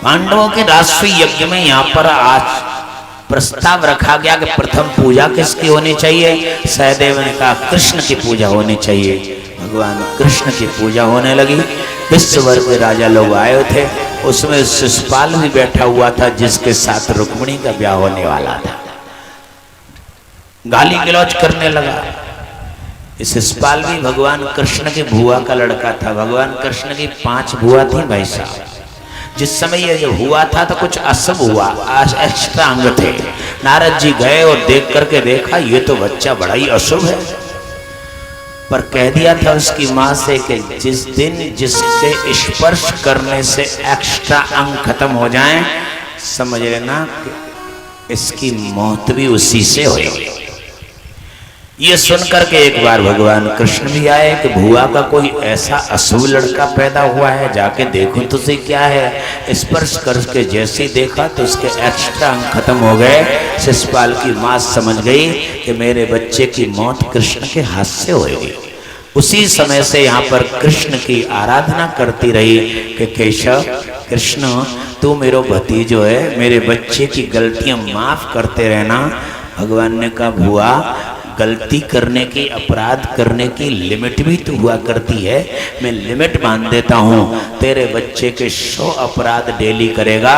पांडवों के राष्ट्रीय यज्ञ में यहाँ पर आज प्रस्ताव रखा गया कि प्रथम पूजा किसकी होनी चाहिए। सहदेव ने कहा कृष्ण की पूजा होनी चाहिए। भगवान कृष्ण की पूजा होने लगी। विश्वभर के राजा लोग आए थे, उसमें शिशुपाल भी बैठा हुआ था जिसके साथ रुक्मिणी का ब्याह होने वाला था। गाली गलौज करने लगा। शिशुपाल भी भगवान कृष्ण की बुआ का लड़का था। भगवान कृष्ण की 5 बुआ थी भाई साहब। जिस समय ये जब हुआ था तो कुछ अशुभ हुआ, एक्स्ट्रा अंग थे। नारद जी गए और देख करके देखा ये तो बच्चा बड़ा ही अशुभ है, पर कह दिया था उसकी माँ से कि जिस दिन जिसके स्पर्श करने से एक्स्ट्रा अंग खत्म हो जाए, समझ लेना कि इसकी मौत भी उसी से होगी। ये सुनकर के एक बार भगवान कृष्ण भी आए कि भुआ का कोई ऐसा अशुभ लड़का पैदा हुआ है, जाके देखूं तो सही क्या है। स्पर्श करके जैसे ही देखा तो उसके एक्स्ट्रा अंग खत्म हो गए। शिशुपाल की माँ समझ गई कि मेरे बच्चे की मौत कृष्ण के हाथ से होगी। उसी समय से यहाँ पर कृष्ण की आराधना करती रही कि केशव कृष्ण तू मेरा भतीजो है, मेरे बच्चे की गलतियां माफ करते रहना। भगवान ने कहा भुआ गलती करने की, अपराध करने की लिमिट भी तो हुआ करती है, मैं लिमिट मान देता हूँ। तेरे बच्चे के 100 अपराध डेली करेगा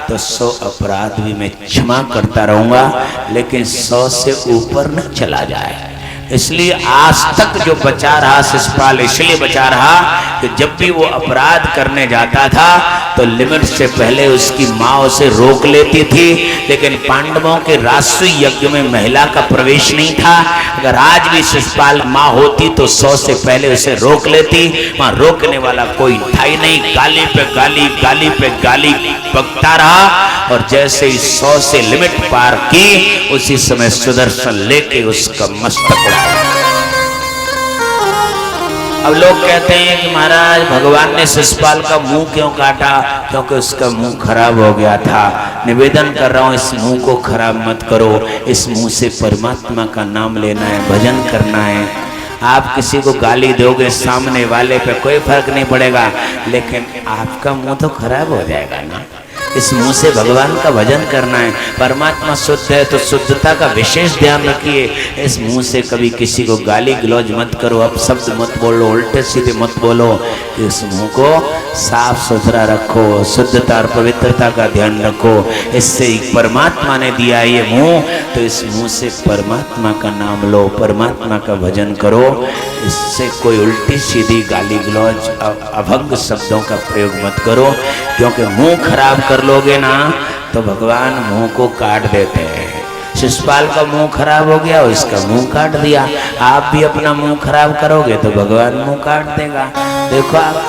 तो 100 अपराध भी मैं क्षमा करता रहूँगा, लेकिन 100 से ऊपर न चला जाए। इसलिए आज तक जो बचा रहा शिशुपाल, इसलिए बचा रहा कि जब भी वो अपराध करने जाता था तो लिमिट से पहले उसकी माँ उसे रोक लेती थी। लेकिन पांडवों के राष्ट्रीय यज्ञ में महिला का प्रवेश नहीं था। अगर आज भी शिशुपाल माँ होती तो 100 से पहले उसे रोक लेती। वहां रोकने वाला कोई था ही नहीं। गाली पे गाली, गाली पे गाली बकता रहा, और जैसे ही 100 से लिमिट पार की उसी समय सुदर्शन लेके उसका मस्तक उड़ा। अब लोग कहते हैं कि महाराज भगवान ने शिशुपाल का मुंह क्यों काटा, क्योंकि उसका मुंह खराब हो गया था। निवेदन कर रहा हूं इस मुंह को खराब मत करो। इस मुंह से परमात्मा का नाम लेना है, भजन करना है। आप किसी को गाली दोगे सामने वाले पे कोई फर्क नहीं पड़ेगा, लेकिन आपका मुंह तो खराब हो जाएगा ना। इस मुंह से भगवान का भजन करना है। परमात्मा शुद्ध है तो शुद्धता का विशेष ध्यान रखिए। इस मुंह से कभी किसी को गाली गलौज मत करो, अपशब्द मत बोलो, उल्टे सीधे मत बोलो। इस मुंह को साफ सुथरा रखो, शुद्धता और पवित्रता का ध्यान रखो। इससे परमात्मा ने दिया ये मुंह, तो इस मुंह से परमात्मा का नाम लो, परमात्मा का भजन करो। इससे कोई उल्टी सीधी गाली गलौज, अभंग शब्दों का प्रयोग मत करो, क्योंकि मुंह खराब कर लोगे ना तो भगवान मुंह को काट देते हैं। शिशुपाल का मुंह खराब हो गया, उसका मुंह काट दिया। आप भी अपना मुंह खराब करोगे तो भगवान मुंह काट देगा। देखो आप,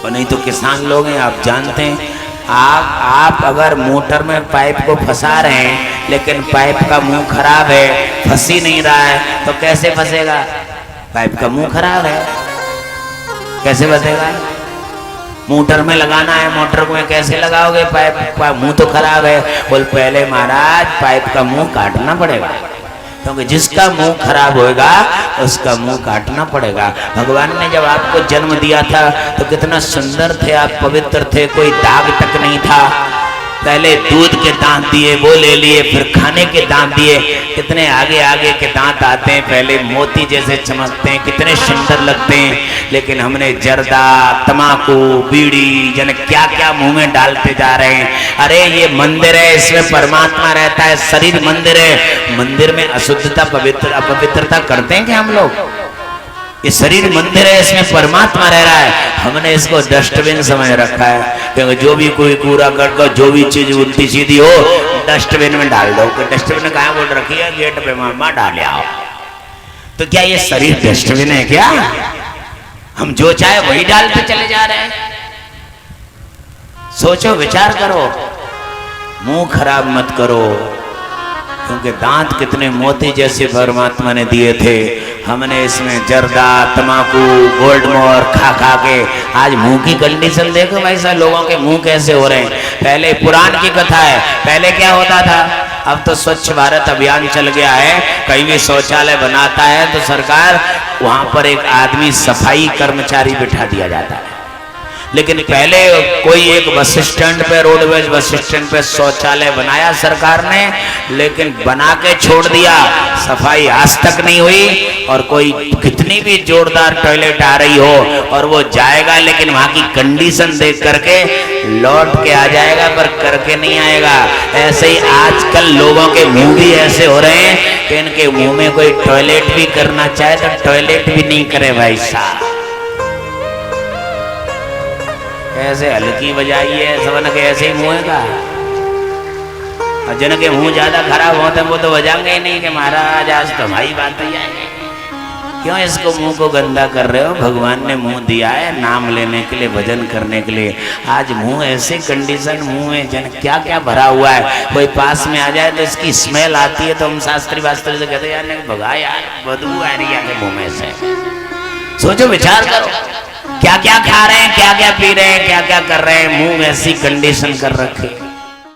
और नहीं तो किसान लोग हैं, आप जानते हैं। आप अगर मोटर में पाइप को फंसा रहे हैं लेकिन पाइप का मुंह खराब है, फंस ही नहीं रहा है, तो कैसे फंसेगा? पाइप का मुंह खराब है, कैसे फंसेगा? मोटर में लगाना है, मोटर में कैसे लगाओगे? पाइप का मुंह तो खराब है। बोल पहले महाराज पाइप का मुंह काटना पड़ेगा, क्योंकि जिसका मुंह खराब होएगा उसका मुंह काटना पड़ेगा। भगवान ने जब आपको जन्म दिया था तो कितना सुंदर थे आप, पवित्र थे, कोई दाग तक नहीं था। पहले दूध के दांत दिए, वो ले लिए, फिर खाने के दांत दिए। कितने आगे आगे के दांत आते हैं, पहले मोती जैसे चमकते हैं, कितने सुंदर लगते हैं। लेकिन हमने जर्दा, तमाकू, बीड़ी, जन क्या क्या मुंह में डालते जा रहे हैं। अरे ये मंदिर है, इसमें परमात्मा रहता है, शरीर मंदिर है। मंदिर में अशुद्धता, पवित्र अपवित्रता करते हैं क्या हम लोग? ये शरीर मंदिर है, इसमें परमात्मा रह रहा है। हमने इसको डस्टबिन समझ रखा है, क्योंकि जो भी कोई कूड़ा करके जो भी चीज उल्टी सीधी हो डस्टबिन में डाल दो। डस्टबिन कहाँ बोल रखी है? गेट पे मामा डाले आओ। तो क्या ये शरीर डस्टबिन है क्या? हम जो चाहे वही डालते चले जा रहे हैं। सोचो, विचार करो, मुंह खराब मत करो, क्योंकि दांत कितने मोती जैसे परमात्मा ने दिए थे। हमने इसमें जर्दा, तमाकू, गोल्ड मोर खा खा के आज मुंह की कंडीशन देखो भाई साहब, लोगों के मुंह कैसे हो रहे हैं। पहले पुराण की कथा है, पहले क्या होता था? अब तो स्वच्छ भारत अभियान चल गया है। कहीं भी शौचालय बनाता है तो सरकार वहां पर एक आदमी सफाई कर्मचारी बिठा दिया जाता है। लेकिन पहले कोई एक बस स्टैंड पे, रोडवेज बस स्टैंड पे शौचालय बनाया सरकार ने, लेकिन बना के छोड़ दिया, सफाई आज तक नहीं हुई। और कोई कितनी भी जोरदार टॉयलेट आ रही हो और वो जाएगा, लेकिन वहां की कंडीशन देख करके लौट के आ जाएगा, पर करके नहीं आएगा। ऐसे ही आजकल लोगों के मुंह भी ऐसे हो रहे हैं कि इनके मुंह में कोई टॉयलेट भी करना चाहे तो टॉयलेट भी नहीं करे भाई साहब। ऐसे हल्की बजाई है सबन के, ऐसे ही मुंह का। और जिनके मुंह ज्यादा खराब होते हैं वो तो बजाएंगे ही नहीं कि महाराज आज तो हमारी बात ही आएगी। क्यों इसको मुंह को गंदा कर रहे हो? भगवान ने मुंह दिया है नाम लेने के लिए, भजन करने के लिए। आज मुंह ऐसे कंडीशन, मुंह में जन क्या क्या भरा हुआ है। कोई पास में आ जाए तो इसकी स्मेल आती है, तो हम शास्त्री वास्त्री से कहते यार नहीं भगा यार, बदबू आ रही है मुंह में से। सोचो, विचार करो, क्या क्या खा रहे हैं, क्या क्या पी रहे हैं, क्या क्या कर रहे हैं, मुंह में ऐसी कंडीशन कर रखी।